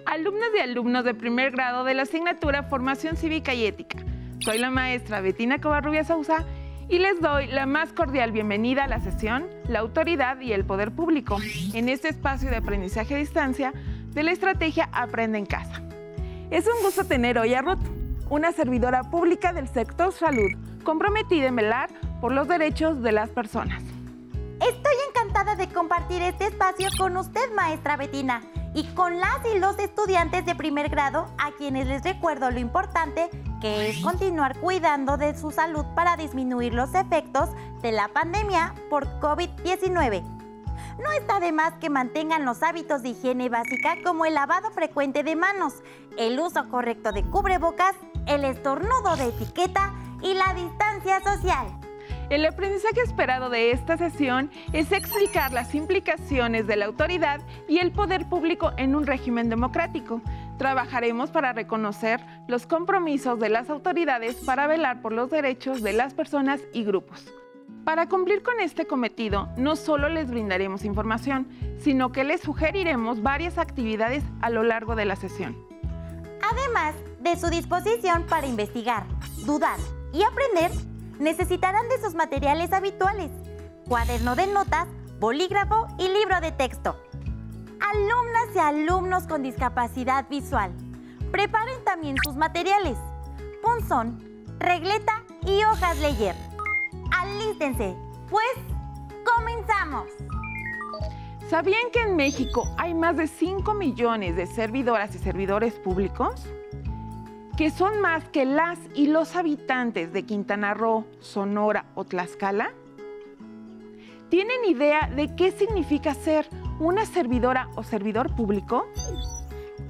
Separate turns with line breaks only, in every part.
alumnas y alumnos de primer grado de la asignatura Formación Cívica y Ética. Soy la maestra Betina Covarrubias Sousa y les doy la más cordial bienvenida a la sesión La autoridad y el poder público, en este espacio de aprendizaje a distancia de la estrategia Aprende en Casa. Es un gusto tener hoy a Ruth, una servidora pública del sector salud, comprometida en velar por los derechos de las personas.
Estoy encantada de compartir este espacio con usted, maestra Betina, y con las y los estudiantes de primer grado, a quienes les recuerdo lo importante que es continuar cuidando de su salud para disminuir los efectos de la pandemia por COVID-19. No está de más que mantengan los hábitos de higiene básica como el lavado frecuente de manos, el uso correcto de cubrebocas, el estornudo de etiqueta y la distancia social.
El aprendizaje esperado de esta sesión es explicar las implicaciones de la autoridad y el poder público en un régimen democrático. Trabajaremos para reconocer los compromisos de las autoridades para velar por los derechos de las personas y grupos. Para cumplir con este cometido, no solo les brindaremos información, sino que les sugeriremos varias actividades a lo largo de la sesión.
Además de su disposición para investigar, dudar y aprender, necesitarán de sus materiales habituales: cuaderno de notas, bolígrafo y libro de texto. Alumnas y alumnos con discapacidad visual, preparen también sus materiales: punzón, regleta y hojas Leyer. Alístense, pues comenzamos.
¿Sabían que en México hay más de 5 millones de servidoras y servidores públicos? Que son más que las y los habitantes de Quintana Roo, Sonora o Tlaxcala. ¿Tienen idea de qué significa ser una servidora o servidor público?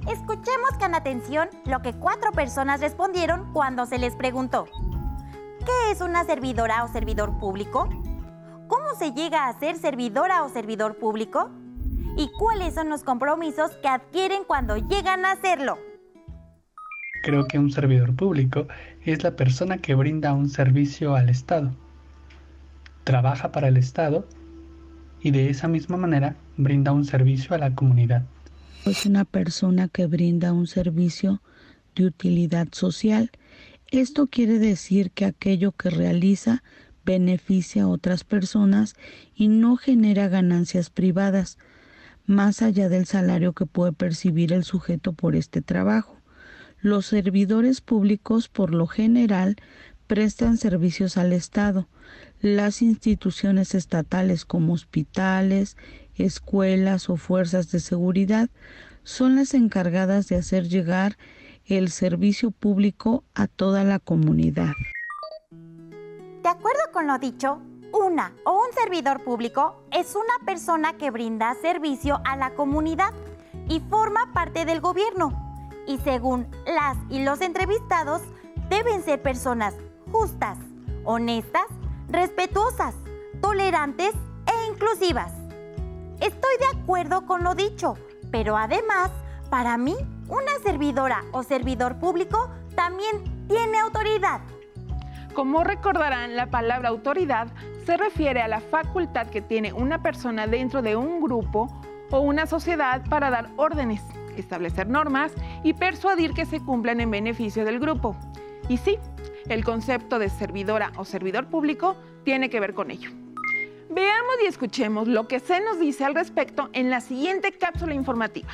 Escuchemos con atención lo que 4 personas respondieron cuando se les preguntó: ¿qué es una servidora o servidor público? ¿Cómo se llega a ser servidora o servidor público? ¿Y cuáles son los compromisos que adquieren cuando llegan a serlo?
Creo que un servidor público es la persona que brinda un servicio al Estado, trabaja para el Estado y de esa misma manera brinda un servicio a la comunidad.
Es una persona que brinda un servicio de utilidad social. Esto quiere decir que aquello que realiza beneficia a otras personas y no genera ganancias privadas, más allá del salario que puede percibir el sujeto por este trabajo. Los servidores públicos, por lo general, prestan servicios al Estado. Las instituciones estatales como hospitales, escuelas o fuerzas de seguridad son las encargadas de hacer llegar el servicio público a toda la comunidad.
De acuerdo con lo dicho, una o un servidor público es una persona que brinda servicio a la comunidad y forma parte del gobierno. Y según las y los entrevistados, deben ser personas justas, honestas, respetuosas, tolerantes e inclusivas. Estoy de acuerdo con lo dicho, pero además, para mí, una servidora o servidor público también tiene autoridad.
Como recordarán, la palabra autoridad se refiere a la facultad que tiene una persona dentro de un grupo o una sociedad para dar órdenes, establecer normas y persuadir que se cumplan en beneficio del grupo. Y sí, el concepto de servidora o servidor público tiene que ver con ello. Veamos y escuchemos lo que se nos dice al respecto en la siguiente cápsula informativa.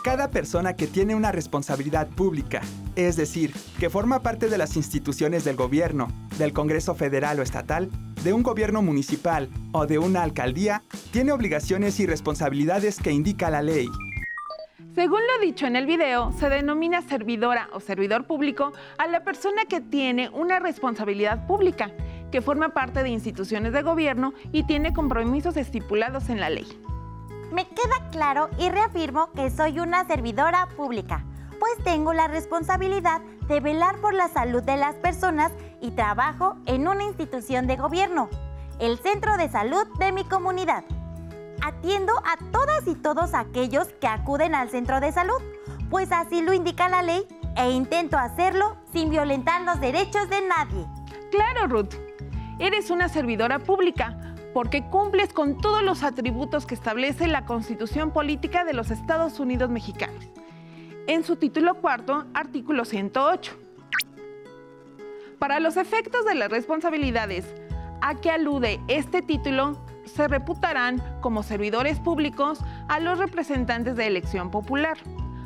Cada persona que tiene una responsabilidad pública, es decir, que forma parte de las instituciones del gobierno, del Congreso Federal o Estatal, de un gobierno municipal o de una alcaldía, tiene obligaciones y responsabilidades que indica la ley.
Según lo dicho en el video, se denomina servidora o servidor público a la persona que tiene una responsabilidad pública, que forma parte de instituciones de gobierno y tiene compromisos estipulados en la ley.
Me queda claro y reafirmo que soy una servidora pública, pues tengo la responsabilidad de velar por la salud de las personas y trabajo en una institución de gobierno, el centro de salud de mi comunidad. Atiendo a todas y todos aquellos que acuden al centro de salud, pues así lo indica la ley e intento hacerlo sin violentar los derechos de nadie.
Claro, Ruth, eres una servidora pública porque cumples con todos los atributos que establece la Constitución Política de los Estados Unidos Mexicanos. en su título cuarto, artículo 108. Para los efectos de las responsabilidades a que alude este título, se reputarán como servidores públicos a los representantes de elección popular,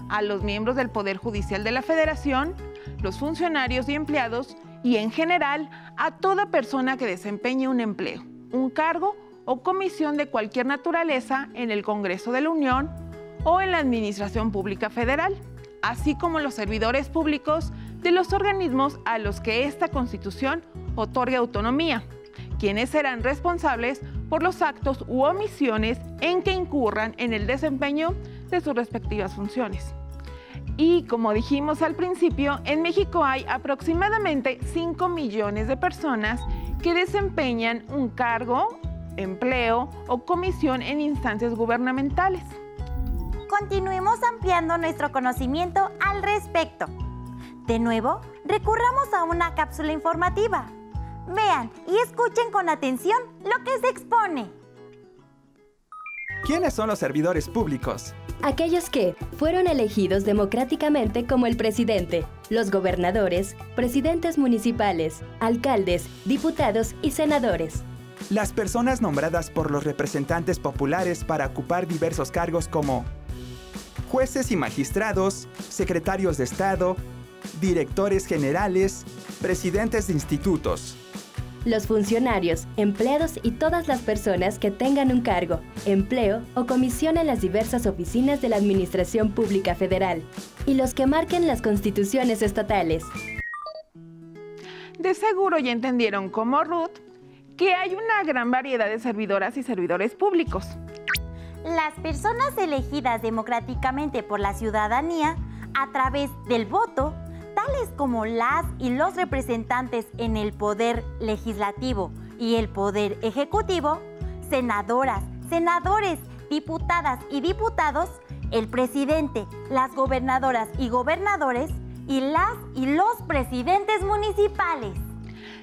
a los miembros del Poder Judicial de la Federación, los funcionarios y empleados, y en general a toda persona que desempeñe un empleo, un cargo o comisión de cualquier naturaleza en el Congreso de la Unión o en la Administración Pública Federal, así como los servidores públicos de los organismos a los que esta Constitución otorga autonomía, quienes serán responsables por los actos u omisiones en que incurran en el desempeño de sus respectivas funciones. Y como dijimos al principio, en México hay aproximadamente 5 millones de personas que desempeñan un cargo, empleo o comisión en instancias gubernamentales.
Continuemos ampliando nuestro conocimiento al respecto. De nuevo, recurramos a una cápsula informativa. Vean y escuchen con atención lo que se expone.
¿Quiénes son los servidores públicos?
Aquellos que fueron elegidos democráticamente como el presidente, los gobernadores, presidentes municipales, alcaldes, diputados y senadores.
Las personas nombradas por los representantes populares para ocupar diversos cargos como jueces y magistrados, secretarios de Estado, directores generales, presidentes de institutos.
Los funcionarios, empleados y todas las personas que tengan un cargo, empleo o comisión en las diversas oficinas de la Administración Pública Federal y los que marquen las constituciones estatales.
De seguro ya entendieron, como Ruth, que hay una gran variedad de servidoras y servidores públicos.
Las personas elegidas democráticamente por la ciudadanía a través del voto, tales como las y los representantes en el Poder Legislativo y el Poder Ejecutivo, senadoras, senadores, diputadas y diputados, el presidente, las gobernadoras y gobernadores, y las y los presidentes municipales.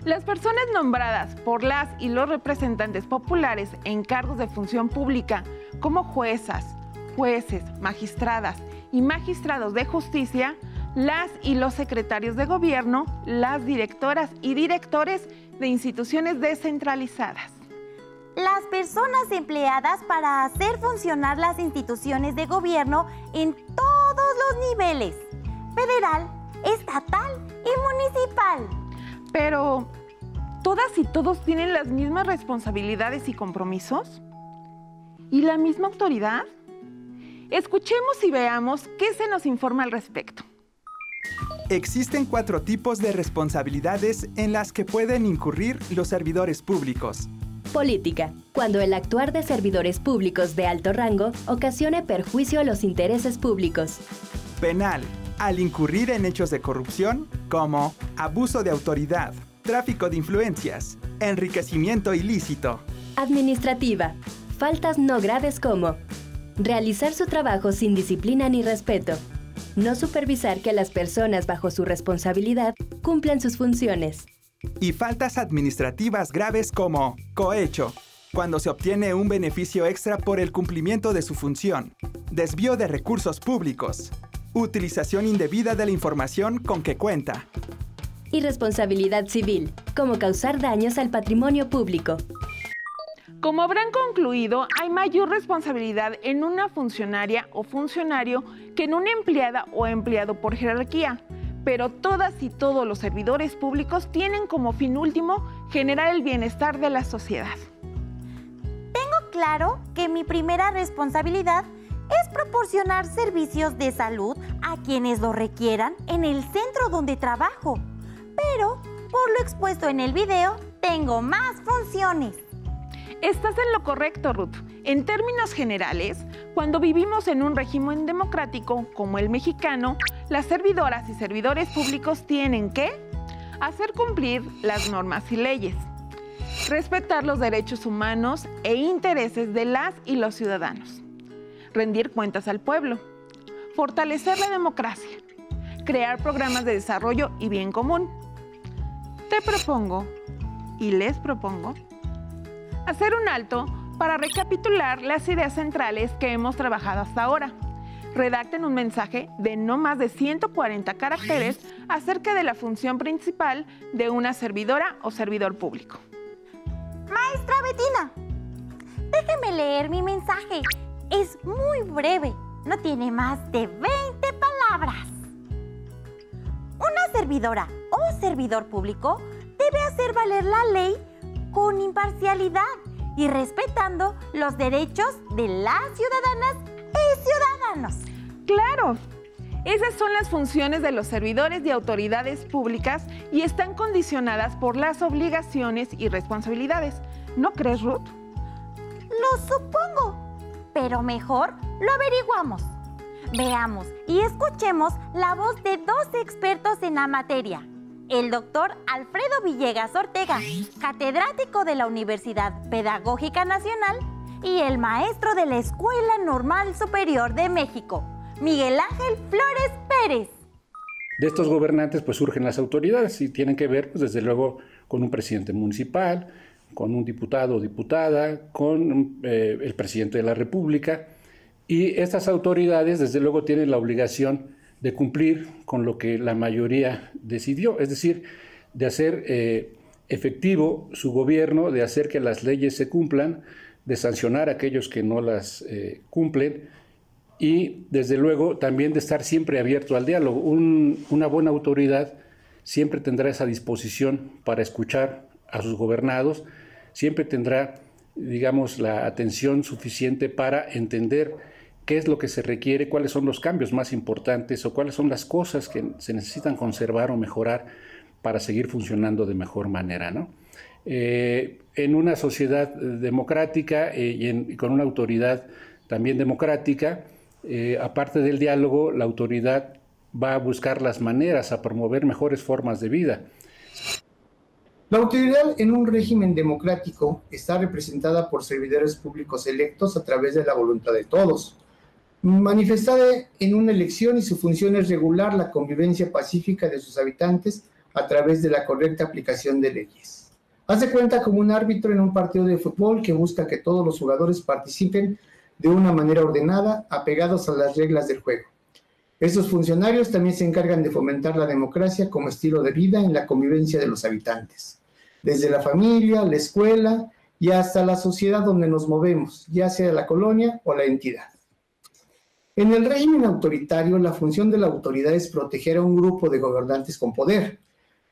Las personas nombradas por las y los representantes populares en cargos de función pública, como juezas, jueces, magistradas y magistrados de justicia, las y los secretarios de gobierno, las directoras y directores de instituciones descentralizadas.
Las personas empleadas para hacer funcionar las instituciones de gobierno en todos los niveles, federal, estatal y municipal.
Pero, ¿todas y todos tienen las mismas responsabilidades y compromisos? ¿Y la misma autoridad? Escuchemos y veamos qué se nos informa al respecto.
Existen 4 tipos de responsabilidades en las que pueden incurrir los servidores públicos.
Política, cuando el actuar de servidores públicos de alto rango ocasione perjuicio a los intereses públicos.
Penal, al incurrir en hechos de corrupción como abuso de autoridad, tráfico de influencias, enriquecimiento ilícito.
Administrativa, faltas no graves como realizar su trabajo sin disciplina ni respeto, no supervisar que las personas bajo su responsabilidad cumplan sus funciones.
Y faltas administrativas graves como cohecho, cuando se obtiene un beneficio extra por el cumplimiento de su función, desvío de recursos públicos, utilización indebida de la información con que cuenta.
Y responsabilidad civil, como causar daños al patrimonio público.
Como habrán concluido, hay mayor responsabilidad en una funcionaria o funcionario que en una empleada o empleado por jerarquía, pero todas y todos los servidores públicos tienen como fin último generar el bienestar de la sociedad.
Tengo claro que mi primera responsabilidad es proporcionar servicios de salud a quienes lo requieran en el centro donde trabajo, pero por lo expuesto en el video, tengo más funciones.
Estás en lo correcto, Ruth. En términos generales, cuando vivimos en un régimen democrático como el mexicano, las servidoras y servidores públicos tienen que hacer cumplir las normas y leyes, respetar los derechos humanos e intereses de las y los ciudadanos, rendir cuentas al pueblo, fortalecer la democracia, crear programas de desarrollo y bien común. Te propongo, y les propongo, hacer un alto para recapitular las ideas centrales que hemos trabajado hasta ahora. redacten un mensaje de no más de 140 caracteres acerca de la función principal de una servidora o servidor público.
Maestra Betina, déjeme leer mi mensaje. Es muy breve, no tiene más de 20 palabras. Una servidora o servidor público debe hacer valer la ley con imparcialidad y respetando los derechos de las ciudadanas y ciudadanos.
¡Claro! Esas son las funciones de los servidores y autoridades públicas y están condicionadas por las obligaciones y responsabilidades. ¿No crees, Ruth?
Lo supongo, pero mejor lo averiguamos. Veamos y escuchemos la voz de dos expertos en la materia. El doctor Alfredo Villegas Ortega, catedrático de la Universidad Pedagógica Nacional, y el maestro de la Escuela Normal Superior de México, Miguel Ángel Flores Pérez.
De estos gobernantes pues surgen las autoridades y tienen que ver pues, desde luego con un presidente municipal, con un diputado o diputada, con el presidente de la República, y estas autoridades desde luego tienen la obligación de cumplir con lo que la mayoría decidió, es decir, de hacer efectivo su gobierno, de hacer que las leyes se cumplan, de sancionar a aquellos que no las cumplen y desde luego también de estar siempre abierto al diálogo. Una buena autoridad siempre tendrá esa disposición para escuchar a sus gobernados, siempre tendrá, digamos, la atención suficiente para entender qué es lo que se requiere, cuáles son los cambios más importantes o cuáles son las cosas que se necesitan conservar o mejorar para seguir funcionando de mejor manera, ¿no? En una sociedad democrática y con una autoridad también democrática, aparte del diálogo, la autoridad va a buscar las maneras a promover mejores formas de vida.
La autoridad en un régimen democrático está representada por servidores públicos electos a través de la voluntad de todos, manifestada en una elección, y su función es regular la convivencia pacífica de sus habitantes a través de la correcta aplicación de leyes. Hace cuenta como un árbitro en un partido de fútbol que busca que todos los jugadores participen de una manera ordenada, apegados a las reglas del juego. Estos funcionarios también se encargan de fomentar la democracia como estilo de vida en la convivencia de los habitantes, desde la familia, la escuela y hasta la sociedad donde nos movemos, ya sea la colonia o la entidad. En el régimen autoritario, la función de la autoridad es proteger a un grupo de gobernantes con poder,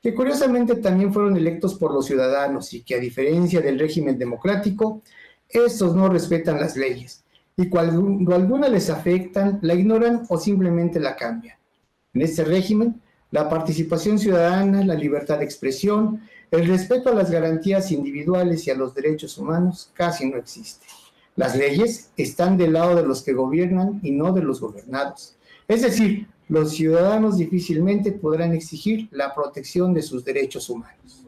que curiosamente también fueron electos por los ciudadanos y que, a diferencia del régimen democrático, estos no respetan las leyes y cuando algunas les afectan, la ignoran o simplemente la cambian. En este régimen, la participación ciudadana, la libertad de expresión, el respeto a las garantías individuales y a los derechos humanos casi no existe. Las leyes están del lado de los que gobiernan y no de los gobernados. Es decir, los ciudadanos difícilmente podrán exigir la protección de sus derechos humanos.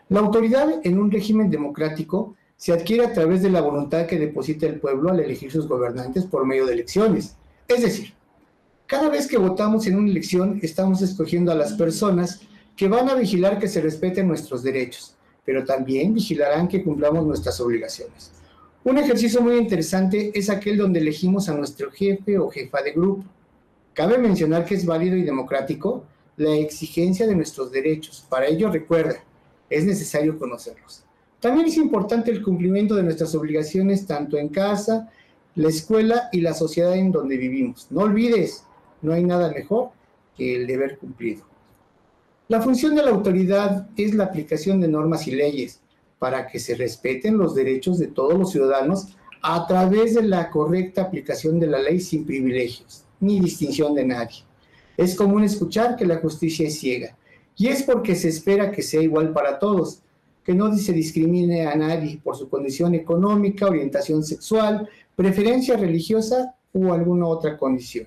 La autoridad en un régimen democrático se adquiere a través de la voluntad que deposita el pueblo al elegir sus gobernantes por medio de elecciones. Es decir, cada vez que votamos en una elección estamos escogiendo a las personas que van a vigilar que se respeten nuestros derechos, pero también vigilarán que cumplamos nuestras obligaciones. Un ejercicio muy interesante es aquel donde elegimos a nuestro jefe o jefa de grupo. Cabe mencionar que es válido y democrático la exigencia de nuestros derechos. Para ello, recuerda, es necesario conocerlos. También es importante el cumplimiento de nuestras obligaciones tanto en casa, la escuela y la sociedad en donde vivimos. No olvides, no hay nada mejor que el deber cumplido. La función de la autoridad es la aplicación de normas y leyes para que se respeten los derechos de todos los ciudadanos a través de la correcta aplicación de la ley sin privilegios ni distinción de nadie. Es común escuchar que la justicia es ciega, y es porque se espera que sea igual para todos, que no se discrimine a nadie por su condición económica, orientación sexual, preferencia religiosa u alguna otra condición.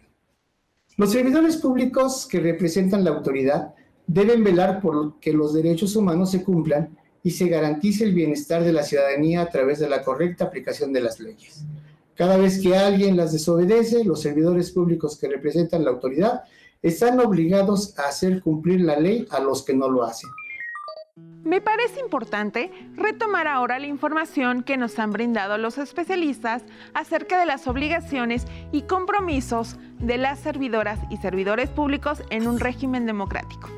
Los servidores públicos que representan la autoridad deben velar por que los derechos humanos se cumplan y se garantice el bienestar de la ciudadanía a través de la correcta aplicación de las leyes. Cada vez que alguien las desobedece, los servidores públicos que representan la autoridad están obligados a hacer cumplir la ley a los que no lo hacen.
Me parece importante retomar ahora la información que nos han brindado los especialistas acerca de las obligaciones y compromisos de las servidoras y servidores públicos en un régimen democrático.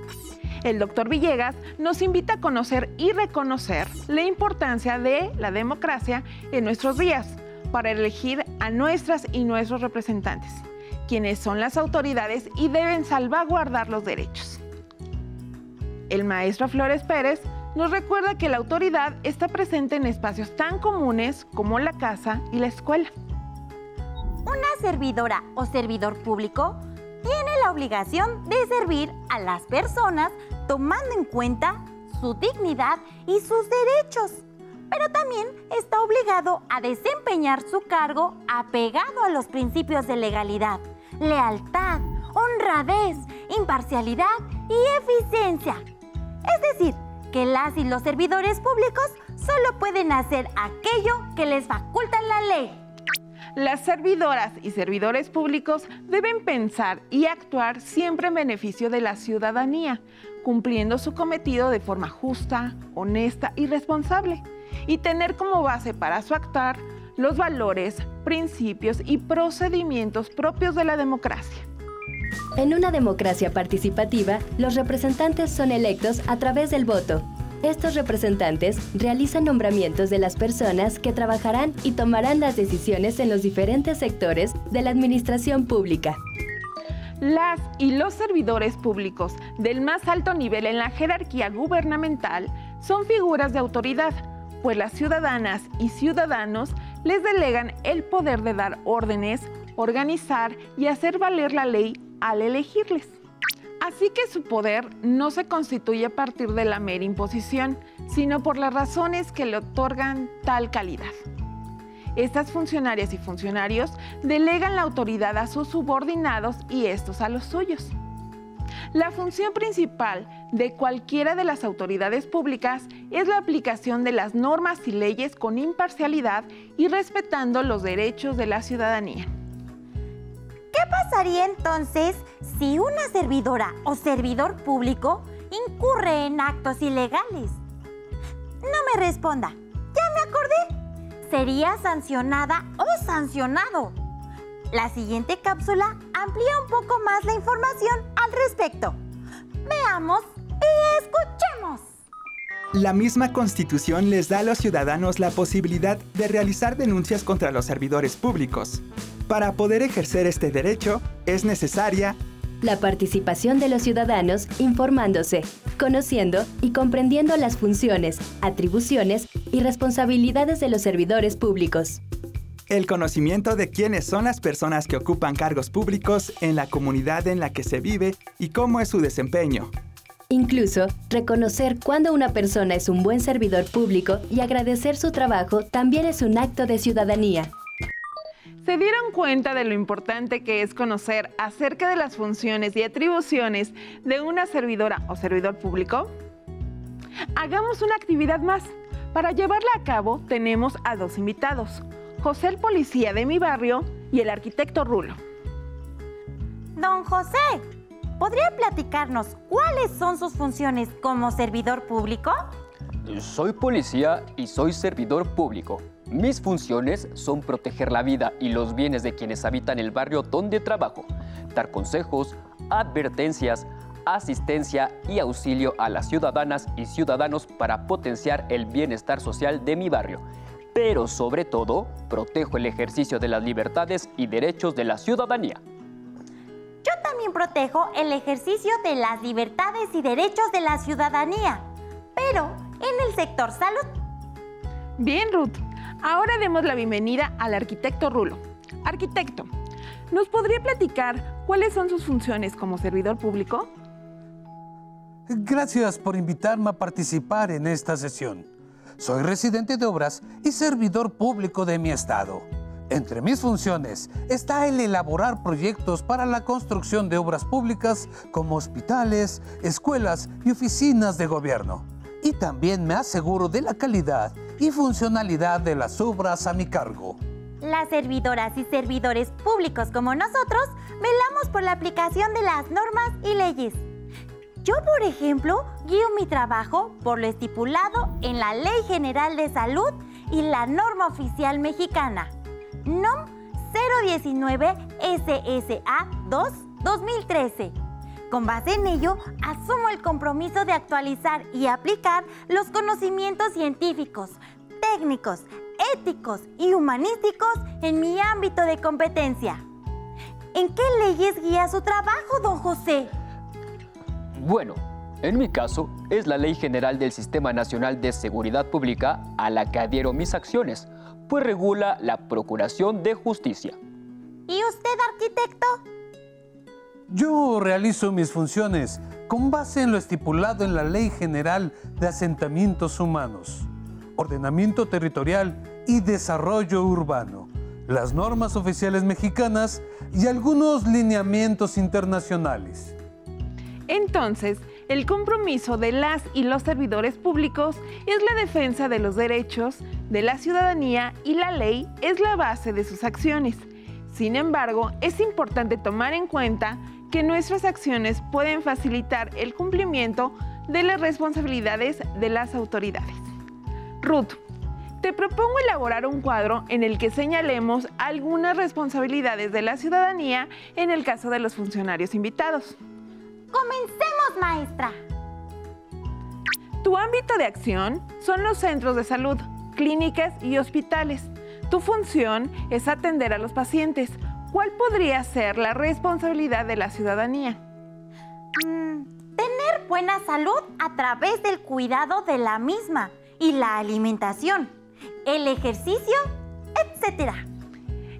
El doctor Villegas nos invita a conocer y reconocer la importancia de la democracia en nuestros días para elegir a nuestras y nuestros representantes, quienes son las autoridades y deben salvaguardar los derechos. El maestro Flores Pérez nos recuerda que la autoridad está presente en espacios tan comunes como la casa y la escuela.
Una servidora o servidor público tiene la obligación de servir a las personas tomando en cuenta su dignidad y sus derechos, pero también está obligado a desempeñar su cargo apegado a los principios de legalidad, lealtad, honradez, imparcialidad y eficiencia. Es decir, que las y los servidores públicos solo pueden hacer aquello que les faculta la ley.
Las servidoras y servidores públicos deben pensar y actuar siempre en beneficio de la ciudadanía, cumpliendo su cometido de forma justa, honesta y responsable, y tener como base para su actuar los valores, principios y procedimientos propios de la democracia.
En una democracia participativa, los representantes son electos a través del voto. Estos representantes realizan nombramientos de las personas que trabajarán y tomarán las decisiones en los diferentes sectores de la administración pública.
Las y los servidores públicos del más alto nivel en la jerarquía gubernamental son figuras de autoridad, pues las ciudadanas y ciudadanos les delegan el poder de dar órdenes, organizar y hacer valer la ley al elegirles. Así que su poder no se constituye a partir de la mera imposición, sino por las razones que le otorgan tal calidad. Estas funcionarias y funcionarios delegan la autoridad a sus subordinados y estos a los suyos. La función principal de cualquiera de las autoridades públicas es la aplicación de las normas y leyes con imparcialidad y respetando los derechos de la ciudadanía.
¿Qué pasaría entonces si una servidora o servidor público incurre en actos ilegales? No me responda, ya me acordé. Sería sancionada o sancionado. La siguiente cápsula amplía un poco más la información al respecto. Veamos y escuchemos.
La misma Constitución les da a los ciudadanos la posibilidad de realizar denuncias contra los servidores públicos. Para poder ejercer este derecho, es necesaria
la participación de los ciudadanos informándose, conociendo y comprendiendo las funciones, atribuciones y responsabilidades de los servidores públicos.
el conocimiento de quiénes son las personas que ocupan cargos públicos en la comunidad en la que se vive y cómo es su desempeño.
Incluso, reconocer cuando una persona es un buen servidor público y agradecer su trabajo también es un acto de ciudadanía.
¿Se dieron cuenta de lo importante que es conocer acerca de las funciones y atribuciones de una servidora o servidor público? Hagamos una actividad más. Para llevarla a cabo tenemos a dos invitados, José el policía de mi barrio y el arquitecto Rulo.
Don José, ¿podría platicarnos cuáles son sus funciones como servidor público?
Soy policía y soy servidor público. Mis funciones son proteger la vida y los bienes de quienes habitan el barrio donde trabajo, dar consejos, advertencias, asistencia y auxilio a las ciudadanas y ciudadanos para potenciar el bienestar social de mi barrio. Pero sobre todo, protejo el ejercicio de las libertades y derechos de la ciudadanía.
Yo también protejo el ejercicio de las libertades y derechos de la ciudadanía, pero en el sector salud.
Bien, Ruth. Ahora demos la bienvenida al arquitecto Rulo. Arquitecto, ¿nos podría platicar cuáles son sus funciones como servidor público?
Gracias por invitarme a participar en esta sesión. Soy residente de obras y servidor público de mi estado. Entre mis funciones está el elaborar proyectos para la construcción de obras públicas como hospitales, escuelas y oficinas de gobierno. Y también me aseguro de la calidad y funcionalidad de las obras a mi cargo.
Las servidoras y servidores públicos como nosotros velamos por la aplicación de las normas y leyes. Yo, por ejemplo, guío mi trabajo por lo estipulado en la Ley General de Salud y la norma oficial mexicana, NOM 019 SSA 2-2013. Con base en ello, asumo el compromiso de actualizar y aplicar los conocimientos científicos, técnicos, éticos y humanísticos en mi ámbito de competencia. ¿En qué leyes guía su trabajo, don José?
Bueno, en mi caso, es la Ley General del Sistema Nacional de Seguridad Pública a la que adhiero mis acciones, pues regula la procuración de justicia.
¿Y usted, arquitecto?
Yo realizo mis funciones con base en lo estipulado en la Ley General de Asentamientos Humanos, Ordenamiento Territorial y Desarrollo Urbano, las normas oficiales mexicanas y algunos lineamientos internacionales.
Entonces, el compromiso de las y los servidores públicos es la defensa de los derechos de la ciudadanía y la ley es la base de sus acciones. Sin embargo, es importante tomar en cuenta que nuestras acciones pueden facilitar el cumplimiento de las responsabilidades de las autoridades. Ruth, te propongo elaborar un cuadro en el que señalemos algunas responsabilidades de la ciudadanía en el caso de los funcionarios invitados.
¡Comencemos, maestra!
Tu ámbito de acción son los centros de salud, clínicas y hospitales. Tu función es atender a los pacientes. ¿Cuál podría ser la responsabilidad de la ciudadanía?
Tener buena salud a través del cuidado de la misma y la alimentación, el ejercicio, etc.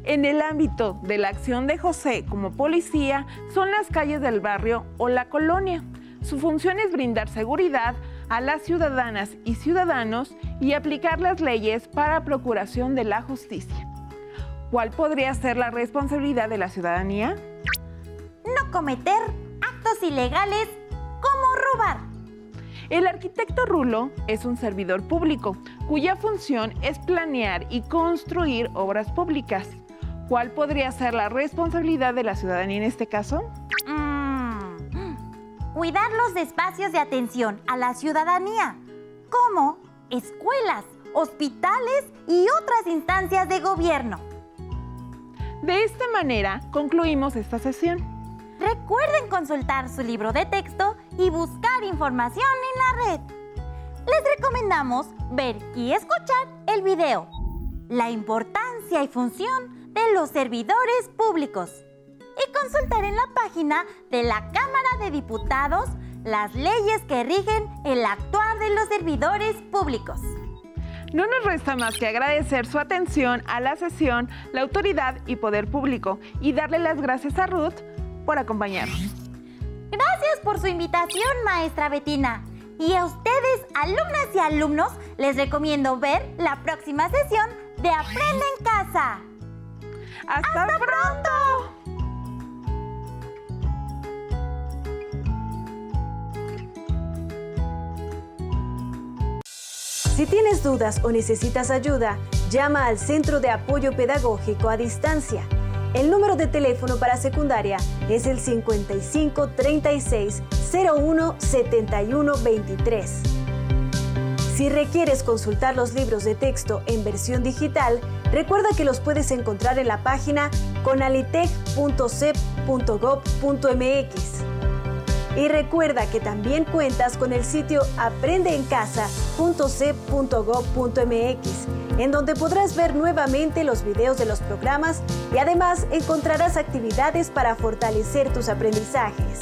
En el ámbito de la acción de José como policía son las calles del barrio o la colonia. Su función es brindar seguridad a las ciudadanas y ciudadanos y aplicar las leyes para procuración de la justicia. ¿Cuál podría ser la responsabilidad de la ciudadanía?
No cometer actos ilegales como robar.
El arquitecto Rulo es un servidor público cuya función es planear y construir obras públicas. ¿Cuál podría ser la responsabilidad de la ciudadanía en este caso?
Cuidar los espacios de atención a la ciudadanía, como escuelas, hospitales y otras instancias de gobierno.
De esta manera concluimos esta sesión.
Recuerden consultar su libro de texto y buscar información en la red. Les recomendamos ver y escuchar el video La importancia y función de los servidores públicos y consultar en la página de la Cámara de Diputados las leyes que rigen el actuar de los servidores públicos.
No nos resta más que agradecer su atención a la sesión La Autoridad y Poder Público y darle las gracias a Ruth por acompañarnos.
Gracias por su invitación, maestra Betina. Y a ustedes, alumnas y alumnos, les recomiendo ver la próxima sesión de Aprende en Casa.
¡Hasta pronto!
Si tienes dudas o necesitas ayuda, llama al Centro de Apoyo Pedagógico a Distancia. El número de teléfono para secundaria es el 55 36 01 71 23. Si requieres consultar los libros de texto en versión digital, recuerda que los puedes encontrar en la página conalitec.cep.gov.mx. Y recuerda que también cuentas con el sitio aprendeencasa.cep.gov.mx, en donde podrás ver nuevamente los videos de los programas y además encontrarás actividades para fortalecer tus aprendizajes.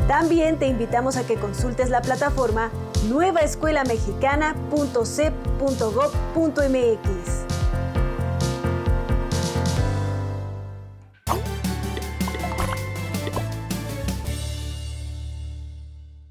También te invitamos a que consultes la plataforma nuevaescuelamexicana.cep.gov.mx.